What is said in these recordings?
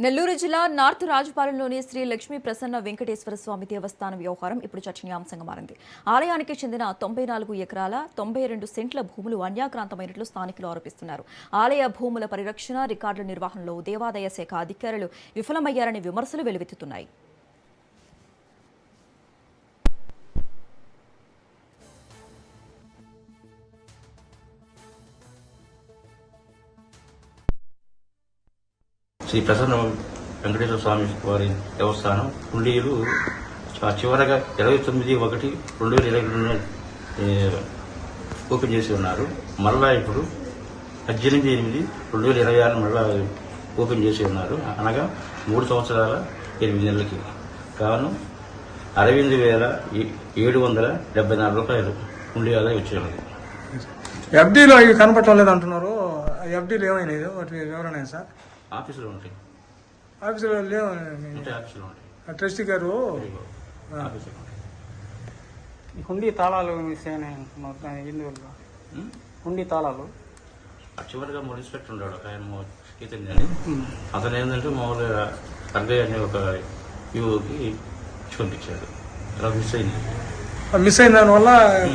నెల్లూరు జిల్లా నార్త్ రాజపాలెంలోని శ్రీ లక్ష్మీ ప్రసన్న వెంకటేశ్వర స్వామి దేవస్థానం వ్యవహారం ఇప్పుడు చర్చనీయాంశంగా మారింది. ఆలయానికి చెందిన 94 ఎకరాల 92 సెంట్ల భూములు అన్యాక్రాంతమైనట్లు స్థానికులు ఆరోపిస్తున్నారు. ఆలయ భూముల పరిరక్షణ, రికార్డుల నిర్వహణలో దేవాదాయ శాఖ అధికారులు విఫలమయ్యారని విమర్శలు వెల్లువెత్తుతున్నాయి. శ్రీ ప్రసన్న వెంకటేశ్వర స్వామి వారి దేవస్థానం హుండీలు చివరగా 29/1/2022 ఓపెన్ చేసి ఉన్నారు. మళ్ళా ఇప్పుడు 18/8/2026 మళ్ళా ఓపెన్ చేసి ఉన్నారు. అనగా 3 సంవత్సరాల 8 నెలలకి కాను 68,774 రూపాయలు హుండీ ఆదాయం వచ్చేది. ఎఫ్డీలో ఇవి కనపడటం లేదు అంటున్నారు. ఎఫ్డీలు ఏమైనాయి వాటి వివరణ సార్? ఆఫీసులో ఉంటాయి. ఆఫీసులో లేవు. ఆఫీసులో ఉంటాయి. ట్రస్టీ గారు హుండీ తాళాలు మిస్ అయినాయి అంటున్నారు. ఎందువల్ల హుండీ తాళాలు చివరిగా మా ఇన్స్పెక్టర్ ఉన్నాడు ఒక ఆయన చైతన్య అని. అతను ఏంటంటే మామూలుగా అర్గయ్య అనే ఒక యువకి పంపించాడు. అలా మిస్ అయింది. మిస్ అయిన దానివల్ల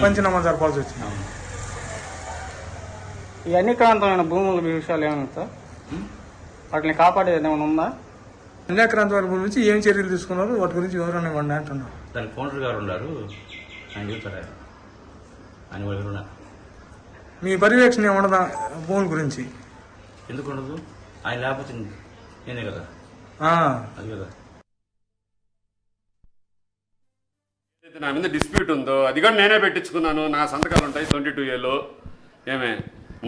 పంచనామా జరపాల్సి వచ్చింది. ఈ అన్యక్రాంతమైన భూముల విషయాలు ఏమైనా సార్? వాటిని కాపాడేది ఏమైనా ఉందా? అన్యాక్రాంత వారి గురించి ఏం చర్యలు తీసుకున్నారు, వాటి గురించి వివరణ ఇవ్వండి అంటున్నారు. దానికి ఫౌండర్ గారు ఉన్నారు, ఆయన చెప్తారు. ఆయన వాళ్ళు మీ పర్యవేక్షణ ఏమన్నదా భూముల గురించి? ఎందుకు ఉండదు? ఆయన లేకపోతే నేనే కదా, అది కదా. నా మీద డిస్ప్యూట్ ఉందో అది కూడా నేనే పెట్టించుకున్నాను. నా సంతకాలు ఉంటాయి 22Aలో. ఏమే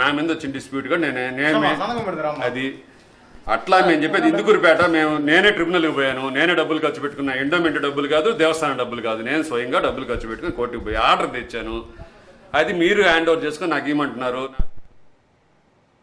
నా మీద వచ్చిన డిస్ప్యూట్ కూడా నేనే అది అట్లా మేము చెప్పేది ఇందుకూరుపేట. నేనే ట్రిబ్యునల్కి పోయాను, నేనే డబ్బులు ఖర్చు పెట్టుకున్నా. ఎండోమెంట్ డబ్బులు కాదు, దేవస్థానం డబ్బులు కాదు, నేను స్వయంగా డబ్బులు ఖర్చు పెట్టుకుని కోర్టుకు పోయి ఆర్డర్ తెచ్చాను. అది మీరు హ్యాండ్ ఓవర్ చేసుకుని నాకు ఇవ్వమంటున్నారు.